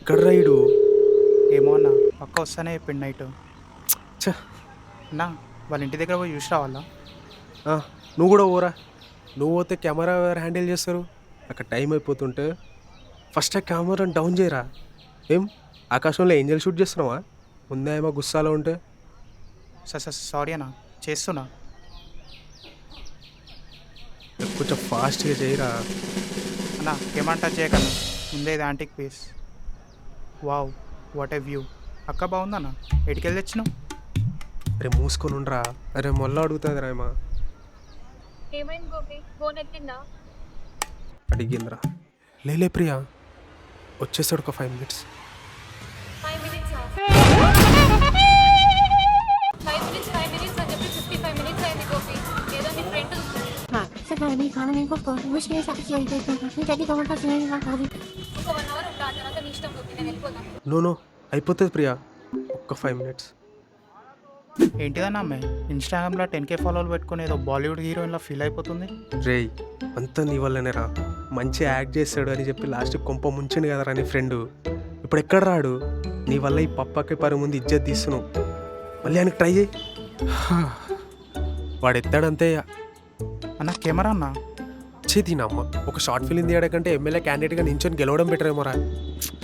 ఎక్కడ రైడు? ఏమో అన్న పక్క వస్తానే చెప్పిండు నైట్. ఛ! అన్న వాళ్ళ ఇంటి దగ్గర పోయి చూసి రావాలా? ఆ! నువ్వు కూడా పోరా. నువ్వు పోతే కెమెరా ఎవరు హ్యాండిల్ చేస్తారు? అక్కడ టైం అయిపోతుంటే ఫస్ట్ ఆ కెమెరాని డౌన్ చేయరా. ఏం ఆకాశంలో ఏంజల్ షూట్ చేస్తున్నావా? ముందే ఏమో గుస్సాలో ఉంటే. సారీ అన్న, చేస్తున్నా. కొంచెం ఫాస్ట్గా చేయరా. అన్న కెమెరా టచ్ చేయకన్నా, ముందే ఇది antique piece. Wow, what a view. అక్క బాగుందన్న, ఎటుకెళ్ళి తెచ్చినావు? అరే మూసుకొని ఉండరా. అరే మొల్ల అడుగుతుంది రాయమా. ఏమైంది గోపి, ఫోన్ ఎత్తిందా? అడిగిందిరా. లేలే ప్రియా, వచ్చేసాడు ఒక 5 minutes. 5 minutes 5 minutes 5 minutes అని చెప్పి 55 minutes అయింది గోపి. ఏదో నీ ఫ్రెండ్ ఇంకో 1 hour ఉంటా, ఆ తర్వాత నీ ఇష్టం గోపి, నేను వెళ్ళిపోతాను. నో అయిపోతుంది ప్రియా, ఒక్క 5 minutes. ఏంటిదన్న అమ్మాయి ఇన్స్టాగ్రామ్లో 10K ఫాలోవర్లు పెట్టుకుని ఏదో బాలీవుడ్ హీరోయిన్లా ఫీల్ అయిపోతుంది. రేయ్ అంతా నీ వల్లనే రా. మంచి యాక్ట్ చేస్తాడు అని చెప్పి లాస్ట్ కొంప ముంచిండు కదరా నీ ఫ్రెండ్. ఇప్పుడు ఎక్కడ రాడు? నీ వల్ల ఈ పప్పకి పరి ముందు ఇజ్జత్ తీస్తున్నావు. మళ్ళీ ఆయనకి ట్రై చేయి. వాడు ఎత్తాడంతే. అన్న కెమెరా అన్న. చేతినమ్మ ఒక షార్ట్ ఫిల్మ్ తీయడం కంటే ఎమ్మెల్యే క్యాండిడేట్గా నించొని గెలవడం బెటర్ ఏమో రా.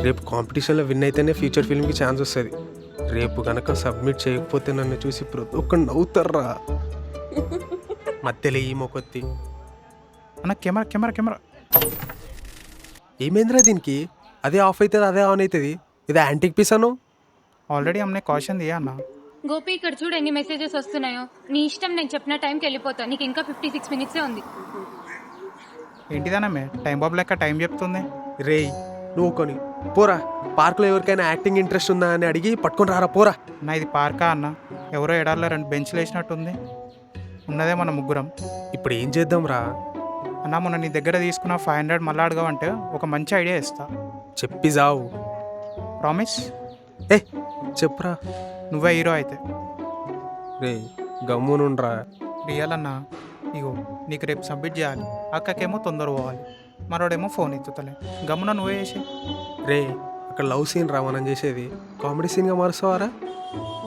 రేపు కాంపిటీషన్లో విన్ అయితేనే ఫ్యూచర్ ఫిల్మ్కి ఛాన్స్ వస్తుంది. రేపు కనుక సబ్మిట్ చేయకపోతే నన్ను చూసి ప్రతి ఒక్కరు నవ్వుతారా. మధ్యలో ఈ మొకొత్తి. అన్న కెమెరా కెమెరా కెమెరా. ఏమైందిరా దీనికి? అదే ఆఫ్ అవుతుంది, అదే ఆన్ అవుతుంది. ఇది యాంటిక్ పీస్ అను. ఆల్రెడీ అమ్మాయి కాషన్ దియా అన్న. గోపి ఇక్కడ చూడు ఎన్ని మెసేజెస్ వస్తున్నాయో. నీ ఇష్టం, నేను చెప్పిన టైంకి వెళ్ళిపోతా. నీకు ఇంకా 56 minutes ఉంది. ఏంటిదన్నమ్మే టైం బాబు లెక్క టైం చెప్తుంది. రేయ్ నువ్వు కొని పోరా. పార్క్లో ఎవరికైనా యాక్టింగ్ ఇంట్రెస్ట్ ఉందా అని అడిగి పట్టుకొని రారా పోరా. అన్న ఇది పార్కా అన్న? ఎవరో ఎడార్లో 2 బెంచ్లు వేసినట్టుంది. ఉన్నదే మన ముగ్గురం. ఇప్పుడు ఏం చేద్దాం రా? అన్న మొన్న నీ దగ్గర తీసుకున్న 500 మళ్ళా అడగవంటే ఒక మంచి ఐడియా ఇస్తా. చెప్పి జావు. ప్రామిస్? ఏ చెప్పురా. నువ్వే హీరో అయితే. రేయ్ గమ్మునుండ్రా. రియల్ అన్న, ఇగో నీకు రేపు సబ్మిట్ చేయాలి. అక్కకేమో తొందర పోవాలి, మరోడేమో ఫోన్ ఎత్తుతలే. గమ్మున నువ్వే చేసి. రే అక్కడ లవ్ సీన్ రా మనం చేసేది. కామెడీ సీన్గా మారుస్తావారా?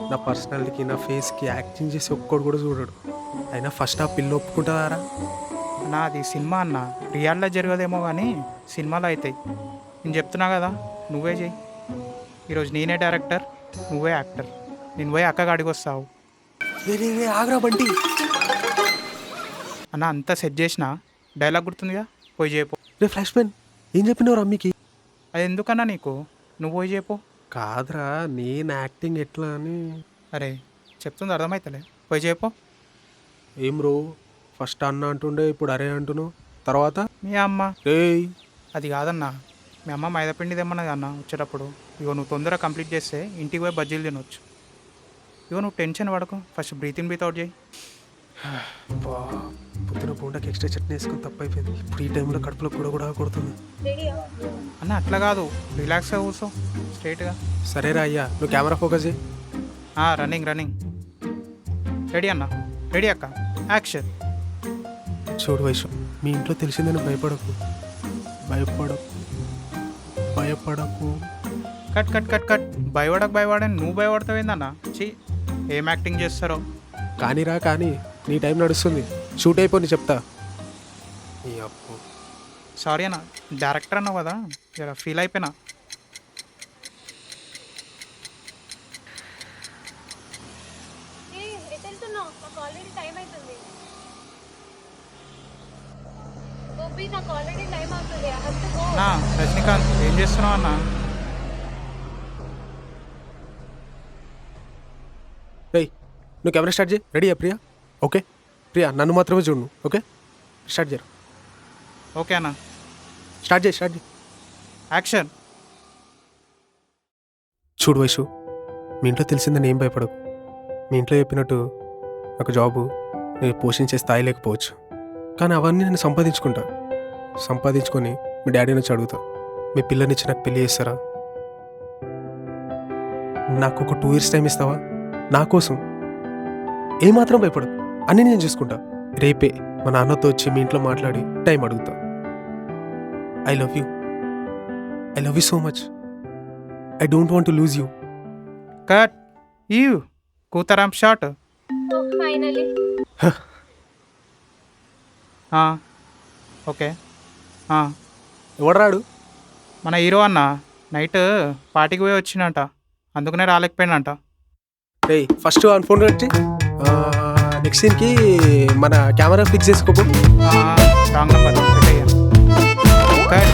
నా పర్సనాలిటీకి నా ఫేస్కి యాక్టింగ్ చేసి ఒక్కడు కూడా చూడడు. అయినా ఫస్ట్ ఆ పిల్ల ఒప్పుకుంటుందారా? అన్న అది సినిమా అన్న, రియల్లో జరగదేమో కానీ సినిమాలో అవుతాయి. నేను చెప్తున్నా కదా, నువ్వే చెయ్యి. ఈరోజు నేనే డైరెక్టర్, నువ్వే యాక్టర్. నేను పోయి అక్కగా అడిగొస్తావు. ఆగ్రా బంటి. అన్న అంతా సెట్ చేసిన డైలాగ్ గుర్తుందిగా, పోయి చేయపో. రే ఫ్లాష్ మ్యాన్, ఏం చెప్పినవు రమ్మీకి? అది ఎందుకన్నా నీకు? నువ్వు పోయి చేయపో. కాదురా, నేను యాక్టింగ్ ఎట్లా అని. అరే చెప్తుంది అర్థమవుతలే, పోయి చేయపో. ఏం రో, ఫస్ట్ అన్న అంటుండే ఇప్పుడు అరే అంటున్నావు. తర్వాత మీ అమ్మ. రేయ్ అది కాదన్నా, మీ అమ్మ మైదాపిండి తెమ్మన్నది అన్న వచ్చేటప్పుడు. ఇగో నువ్వు తొందరగా కంప్లీట్ చేస్తే ఇంటికి పోయి బజ్జీలు తినొచ్చు. ఇగో నువ్వు టెన్షన్ పడకు, first breath in breath out చేయి. పొద్దున పూటకి ఎక్స్ట్రా చట్నీ వేసుకుని తప్పైపోయింది. ఇప్పుడు ఈ టైంలో కడుపులో కూడా కొడుతుంది. అన్న అట్లా కాదు, రిలాక్స్గా కూర్చో స్ట్రైట్గా. సరేరా అయ్యా, నువ్వు కెమెరా ఫోకస్ చేయి. Running running. రెడీ అన్న? రెడీ అక్క, యాక్షన్. చూడు వైషు, మీ ఇంట్లో తెలిసిందని భయపడకు. భయపడకు. Cut cut cut cut. భయపడని నువ్వు భయపడతావేందన్న? చీ, ఏం యాక్టింగ్ చేస్తారో. కానీరా కానీ, నీ టైం నడుస్తుంది. షూట్ అయిపోయి చెప్తా. ఈ అప్పు సారీ అన్న, డైరెక్టర్ అన్నావు కదా, ఇలా ఫీల్ అయిపోయినా. అన్నా రజనీకాంత్, ఏం చేస్తున్నావు అన్న? రేయ్ నువ్వు కెమెరా స్టార్ట్ చేయి. రెడీయా ప్రియా? ఓకే ప్రియా, నన్ను మాత్రమే చూడు. ఓకే స్టార్ట్ చేయరు. ఓకే అన్న, స్టార్ట్ చేయి. యాక్షన్. చూడు వైషు, మీ ఇంట్లో తెలిసిందని ఏం భయపడకు. మీ ఇంట్లో చెప్పినట్టు నాకు జాబు నేను పోషించే స్థాయి లేకపోవచ్చు, కానీ అవన్నీ నేను సంపాదించుకొని మీ డాడీ నుంచి అడుగుతా. మీ పిల్లనిచ్చి నాకు పెళ్లి చేస్తారా? నాకు ఒక 2 years టైం ఇస్తావా? నా కోసం ఏమాత్రం భయపడదు, అన్నీ నేను చూసుకుంటా. రేపే మా నాన్నతో వచ్చి మీ ఇంట్లో మాట్లాడి టైం అడుగుతా. I love you so much. I don't want to lose you. Cut యూ కూతరాం షాట్. Finally okay. ఎవడరాడు? మన హీరో అన్న నైట్ పార్టీకి పోయి వచ్చిందంట, అందుకనే రాలేకపోయినంట. రే ఫస్ట్ ఆన్ ఫోన్ వచ్చి నెక్స్ట్ సీన్కి మన కెమెరా ఫిక్స్ చేసుకోపో. రాంగ్ నెంబర్ పెట్టయ్యా. కట్